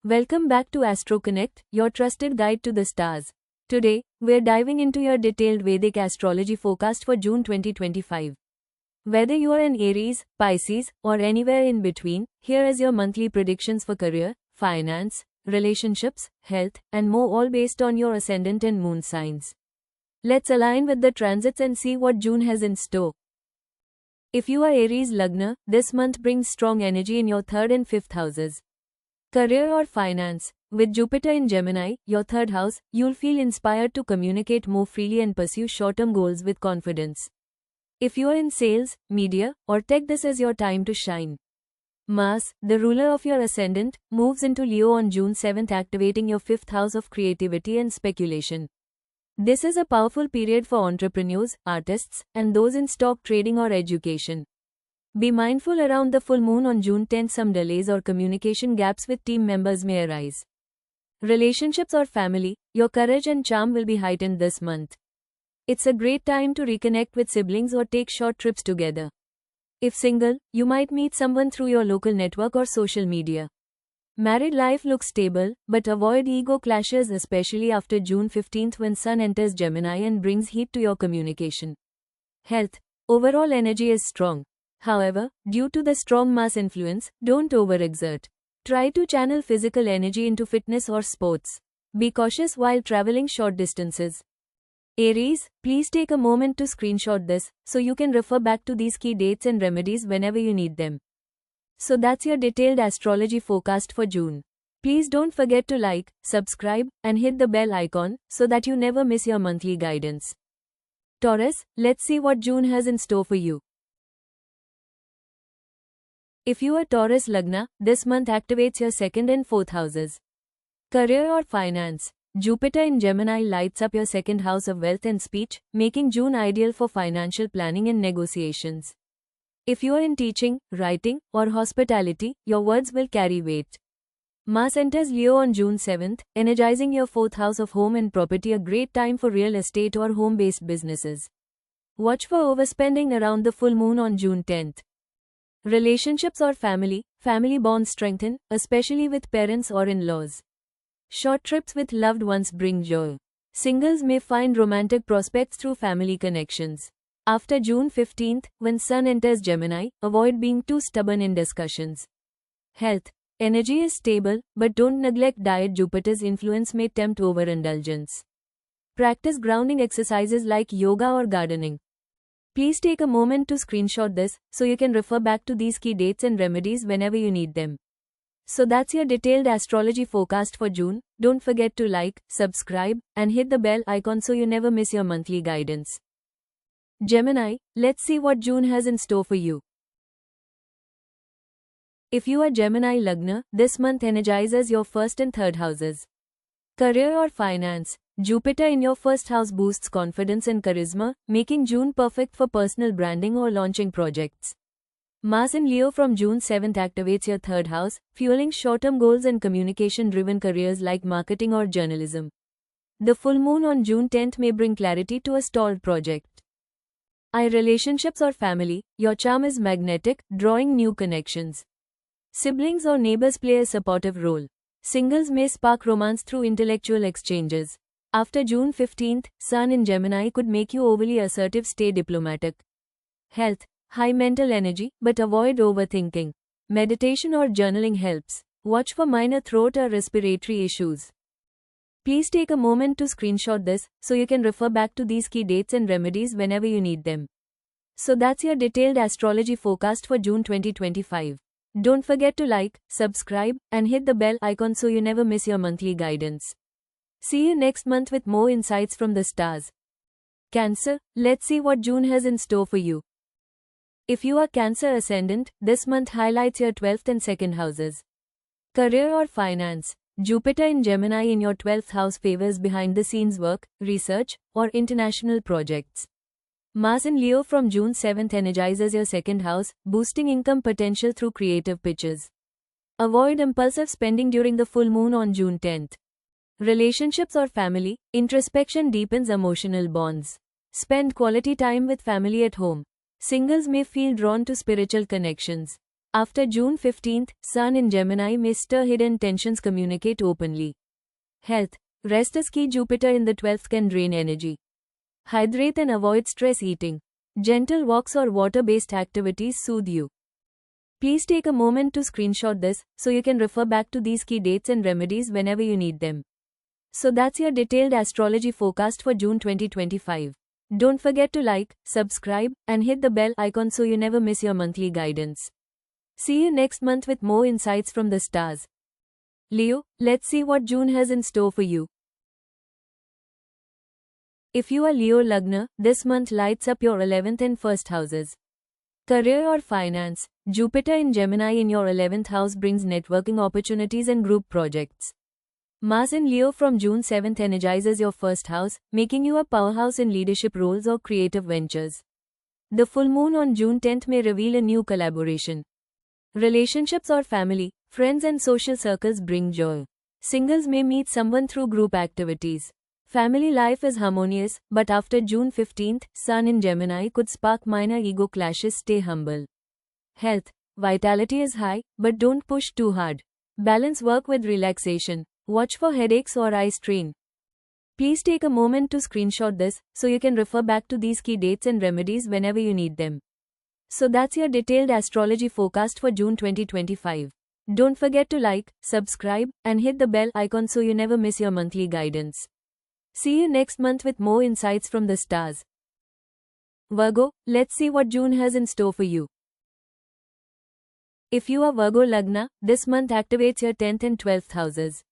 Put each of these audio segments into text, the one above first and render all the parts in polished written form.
Welcome back to Astro Connect, your trusted guide to the stars. Today, we're diving into your detailed Vedic astrology forecast for June 2025. Whether you are an Aries, Pisces, or anywhere in between, here is your monthly predictions for career, finance, relationships, health, and more, all based on your ascendant and moon signs. Let's align with the transits and see what June has in store. If you are Aries Lagna, this month brings strong energy in your 3rd and 5th houses. Career or finance. With Jupiter in Gemini, your 3rd house, you'll feel inspired to communicate more freely and pursue short-term goals with confidence. If you are in sales, media, or tech, this is your time to shine. Mars, the ruler of your ascendant, moves into Leo on June 7th, activating your 5th house of creativity and speculation. This is a powerful period for entrepreneurs, artists, and those in stock trading or education. Be mindful around the full moon on June 10th. Some delays or communication gaps with team members may arise. Relationships or family, your courage and charm will be heightened this month. It's a great time to reconnect with siblings or take short trips together. If single, you might meet someone through your local network or social media. Married life looks stable, but avoid ego clashes, especially after June 15th when Sun enters Gemini and brings heat to your communication. Health. Overall energy is strong. However, due to the strong Mars influence, don't overexert. Try to channel physical energy into fitness or sports. Be cautious while traveling short distances. Aries, please take a moment to screenshot this, so you can refer back to these key dates and remedies whenever you need them. So that's your detailed astrology forecast for June. Please don't forget to like, subscribe, and hit the bell icon, so that you never miss your monthly guidance. Taurus, let's see what June has in store for you. If you are Taurus Lagna, this month activates your 2nd and 4th houses. Career or finance. Jupiter in Gemini lights up your 2nd house of wealth and speech, making June ideal for financial planning and negotiations. If you are in teaching, writing, or hospitality, your words will carry weight. Mars enters Leo on June 7th, energizing your 4th house of home and property, a great time for real estate or home-based businesses. Watch for overspending around the full moon on June 10th. Relationships or family bonds strengthen, especially with parents or in-laws. Short trips with loved ones bring joy. Singles may find romantic prospects through family connections. After June 15th, when Sun enters Gemini, avoid being too stubborn in discussions. Health. Energy is stable, but don't neglect diet. Jupiter's influence may tempt overindulgence. Practice grounding exercises like yoga or gardening. Please take a moment to screenshot this, so you can refer back to these key dates and remedies whenever you need them. So that's your detailed astrology forecast for June. Don't forget to like, subscribe, and hit the bell icon so you never miss your monthly guidance. Gemini, let's see what June has in store for you. If you are Gemini Lagna, this month energizes your 1st and 3rd houses. Career or finance. Jupiter in your 1st house boosts confidence and charisma, making June perfect for personal branding or launching projects. Mars in Leo from June 7th activates your 3rd house, fueling short-term goals and communication-driven careers like marketing or journalism. The full moon on June 10th may bring clarity to a stalled project. Relationships or family, your charm is magnetic, drawing new connections. Siblings or neighbors play a supportive role. Singles may spark romance through intellectual exchanges. After June 15th, Sun in Gemini could make you overly assertive. Stay diplomatic. Health. High mental energy, but avoid overthinking. Meditation or journaling helps. Watch for minor throat or respiratory issues. Please take a moment to screenshot this, so you can refer back to these key dates and remedies whenever you need them. So that's your detailed astrology forecast for June 2025. Don't forget to like, subscribe, and hit the bell icon so you never miss your monthly guidance. See you next month with more insights from the stars. Cancer, let's see what June has in store for you. If you are Cancer Ascendant, this month highlights your 12th and 2nd houses. Career or finance. Jupiter in Gemini in your 12th house favors behind-the-scenes work, research, or international projects. Mars in Leo from June 7th energizes your 2nd house, boosting income potential through creative pitches. Avoid impulsive spending during the full moon on June 10th. Relationships or family, introspection deepens emotional bonds. Spend quality time with family at home. Singles may feel drawn to spiritual connections. After June 15th, Sun in Gemini may stir hidden tensions, communicate openly. Health. Rest is key. Jupiter in the 12th can drain energy. Hydrate and avoid stress eating. Gentle walks or water-based activities soothe you. Please take a moment to screenshot this so you can refer back to these key dates and remedies whenever you need them. So that's your detailed astrology forecast for June 2025. Don't forget to like, subscribe, and hit the bell icon so you never miss your monthly guidance. See you next month with more insights from the stars. Leo, let's see what June has in store for you. If you are Leo Lagna, this month lights up your 11th and 1st houses. Career or finance. Jupiter in Gemini in your 11th house brings networking opportunities and group projects. Mars in Leo from June 7th energizes your 1st house, making you a powerhouse in leadership roles or creative ventures. The full moon on June 10th may reveal a new collaboration. Relationships or family, friends and social circles bring joy. Singles may meet someone through group activities. Family life is harmonious, but after June 15th, Sun in Gemini could spark minor ego clashes. Stay humble. Health. Vitality is high, but don't push too hard. Balance work with relaxation. Watch for headaches or eye strain. Please take a moment to screenshot this so you can refer back to these key dates and remedies whenever you need them. So that's your detailed astrology forecast for June 2025. Don't forget to like, subscribe, and hit the bell icon so you never miss your monthly guidance. See you next month with more insights from the stars. Virgo, let's see what June has in store for you. If you are Virgo Lagna, this month activates your 10th and 12th houses.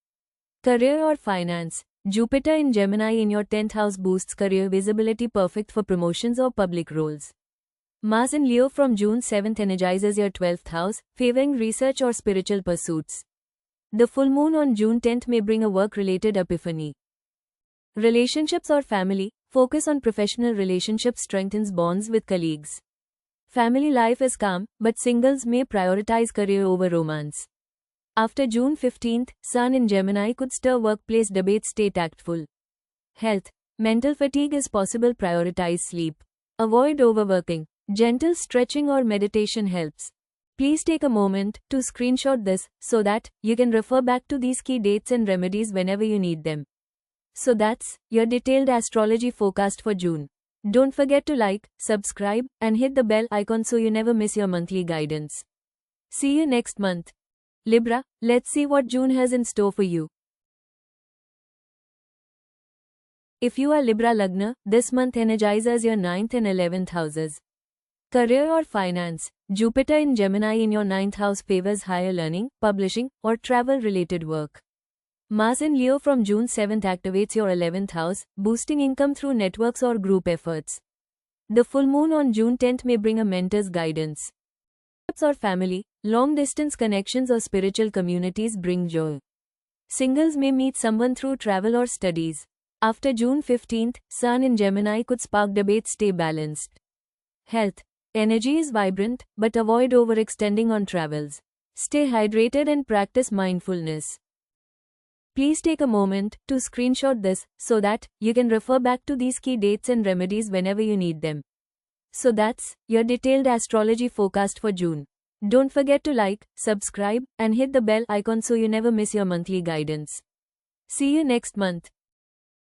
Career or finance. Jupiter in Gemini in your 10th house boosts career visibility, perfect for promotions or public roles. Mars in Leo from June 7th energizes your 12th house, favoring research or spiritual pursuits. The full moon on June 10th may bring a work-related epiphany. Relationships or family. Focus on professional relationships strengthens bonds with colleagues. Family life is calm, but singles may prioritize career over romance. After June 15th, Sun in Gemini could stir workplace debates. Stay tactful. Health. Mental fatigue is possible. Prioritize sleep. Avoid overworking. Gentle stretching or meditation helps. Please take a moment to screenshot this so that you can refer back to these key dates and remedies whenever you need them. So that's your detailed astrology forecast for June. Don't forget to like, subscribe, and hit the bell icon so you never miss your monthly guidance. See you next month. Libra, let's see what June has in store for you. If you are Libra Lagna, this month energizes your 9th and 11th houses. Career or finance. Jupiter in Gemini in your 9th house favors higher learning, publishing, or travel-related work. Mars in Leo from June 7th activates your 11th house, boosting income through networks or group efforts. The full moon on June 10th may bring a mentor's guidance. Or family, long-distance connections or spiritual communities bring joy. Singles may meet someone through travel or studies. After June 15th, Sun in Gemini could spark debates. Stay balanced. Health. Energy is vibrant, but avoid overextending on travels. Stay hydrated and practice mindfulness. Please take a moment to screenshot this so that you can refer back to these key dates and remedies whenever you need them. So that's your detailed astrology forecast for June. Don't forget to like, subscribe, and hit the bell icon so you never miss your monthly guidance. See you next month.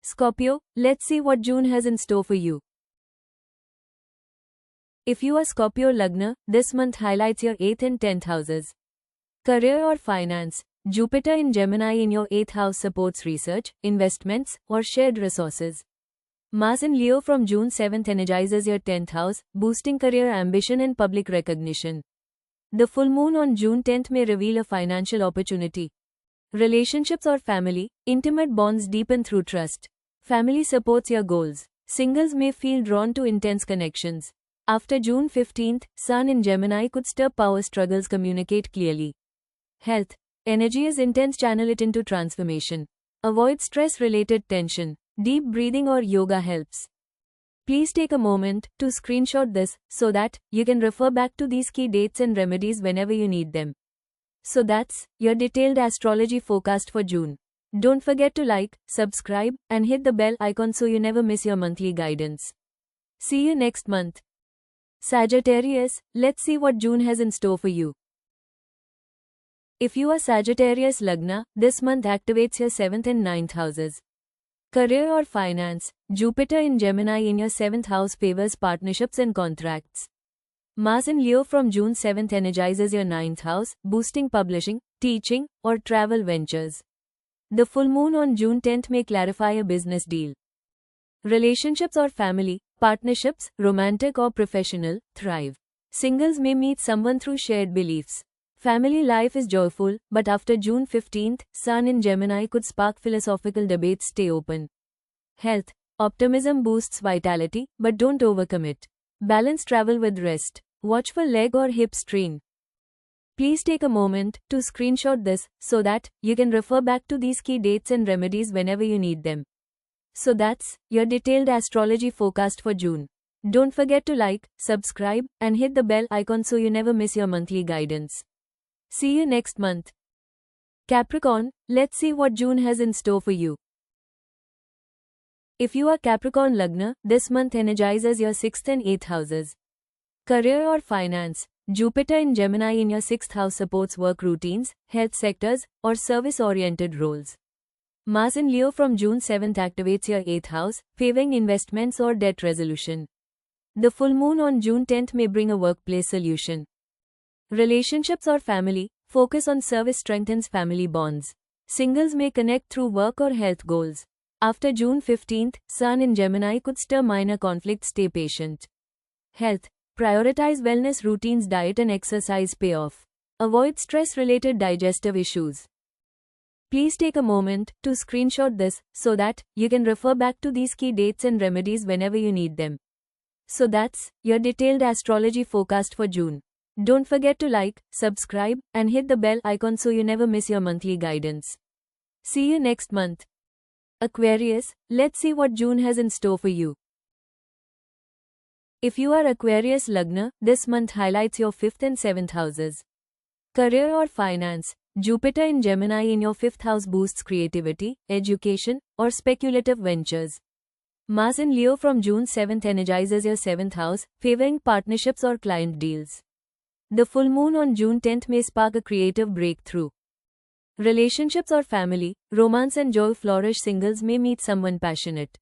Scorpio, let's see what June has in store for you. If you are Scorpio Lagna, this month highlights your 8th and 10th houses. Career or finance. Jupiter in Gemini in your 8th house supports research, investments, or shared resources. Mars in Leo from June 7th energizes your 10th house, boosting career ambition and public recognition. The full moon on June 10th may reveal a financial opportunity. Relationships or family, intimate bonds deepen through trust. Family supports your goals. Singles may feel drawn to intense connections. After June 15th, Sun in Gemini could stir power struggles. Communicate clearly. Health. Energy is intense. Channel it into transformation. Avoid stress-related tension. Deep breathing or yoga helps. Please take a moment to screenshot this so that you can refer back to these key dates and remedies whenever you need them. So that's your detailed astrology forecast for June. Don't forget to like, subscribe, and hit the bell icon so you never miss your monthly guidance. See you next month. Sagittarius, let's see what June has in store for you. If you are Sagittarius Lagna, this month activates your 7th and 9th houses. Career or finance, Jupiter in Gemini in your 7th house favors partnerships and contracts. Mars in Leo from June 7th energizes your 9th house, boosting publishing, teaching, or travel ventures. The full moon on June 10th may clarify a business deal. Relationships or family, partnerships, romantic or professional, thrive. Singles may meet someone through shared beliefs. Family life is joyful, but after June 15th, Sun in Gemini could spark philosophical debates. Stay open. Health, optimism boosts vitality, but don't overcommit. Balance travel with rest. Watch for leg or hip strain. Please take a moment to screenshot this so that you can refer back to these key dates and remedies whenever you need them. So that's your detailed astrology forecast for June. Don't forget to like, subscribe, and hit the bell icon so you never miss your monthly guidance. See you next month. Capricorn, let's see what June has in store for you. If you are Capricorn Lagna, this month energizes your 6th and 8th houses. Career or finance, Jupiter in Gemini in your 6th house supports work routines, health sectors, or service-oriented roles. Mars in Leo from June 7th activates your 8th house, favoring investments or debt resolution. The full moon on June 10th may bring a workplace solution. Relationships or family, focus on service strengthens family bonds. Singles may connect through work or health goals. After June 15th, Sun in Gemini could stir minor conflicts. Stay patient. Health, prioritize wellness routines, diet and exercise pay off. Avoid stress-related digestive issues. Please take a moment to screenshot this so that you can refer back to these key dates and remedies whenever you need them. So that's your detailed astrology forecast for June. Don't forget to like, subscribe, and hit the bell icon so you never miss your monthly guidance. See you next month. Aquarius, let's see what June has in store for you. If you are Aquarius Lagna, this month highlights your 5th and 7th houses. Career or finance, Jupiter in Gemini in your 5th house boosts creativity, education, or speculative ventures. Mars in Leo from June 7th energizes your 7th house, favoring partnerships or client deals. The full moon on June 10th may spark a creative breakthrough. Relationships or family, romance and joy flourish. Singles may meet someone passionate.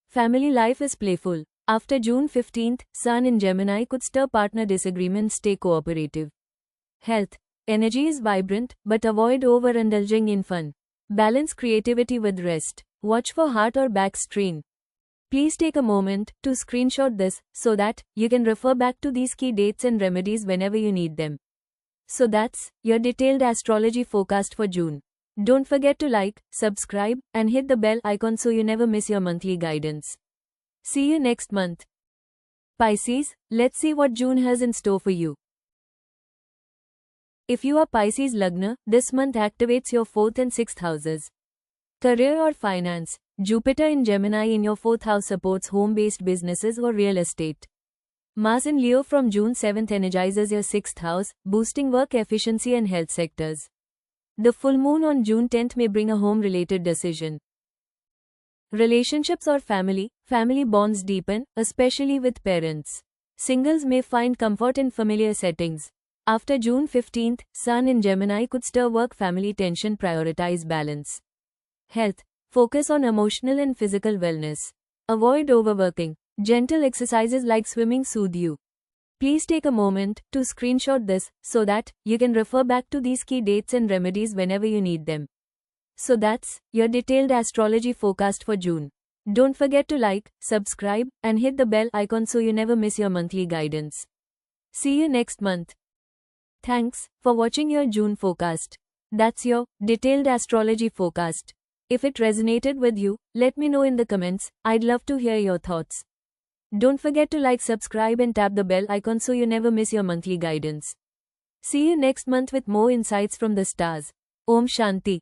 Family life is playful. After June 15th, Sun in Gemini could stir partner disagreements. Stay cooperative. Health, energy is vibrant, but avoid overindulging in fun. Balance creativity with rest. Watch for heart or back strain. Please take a moment to screenshot this so that you can refer back to these key dates and remedies whenever you need them. So that's your detailed astrology forecast for June. Don't forget to like, subscribe, and hit the bell icon so you never miss your monthly guidance. See you next month. Pisces, let's see what June has in store for you. If you are Pisces Lagna, this month activates your 4th and 6th houses. Career or finance, Jupiter in Gemini in your 4th house supports home-based businesses or real estate. Mars in Leo from June 7th energizes your 6th house, boosting work efficiency and health sectors. The full moon on June 10th may bring a home-related decision. Relationships or family bonds deepen, especially with parents. Singles may find comfort in familiar settings. After June 15th, Sun in Gemini could stir work-family tension. Prioritize balance. Health, focus on emotional and physical wellness. Avoid overworking. Gentle exercises like swimming soothe you. Please take a moment to screenshot this so that you can refer back to these key dates and remedies whenever you need them. So that's your detailed astrology forecast for June. Don't forget to like, subscribe, and hit the bell icon so you never miss your monthly guidance. See you next month. Thanks for watching your June forecast. That's your detailed astrology forecast. If it resonated with you, let me know in the comments. I'd love to hear your thoughts. Don't forget to like, subscribe, and tap the bell icon so you never miss your monthly guidance. See you next month with more insights from the stars. Om Shanti.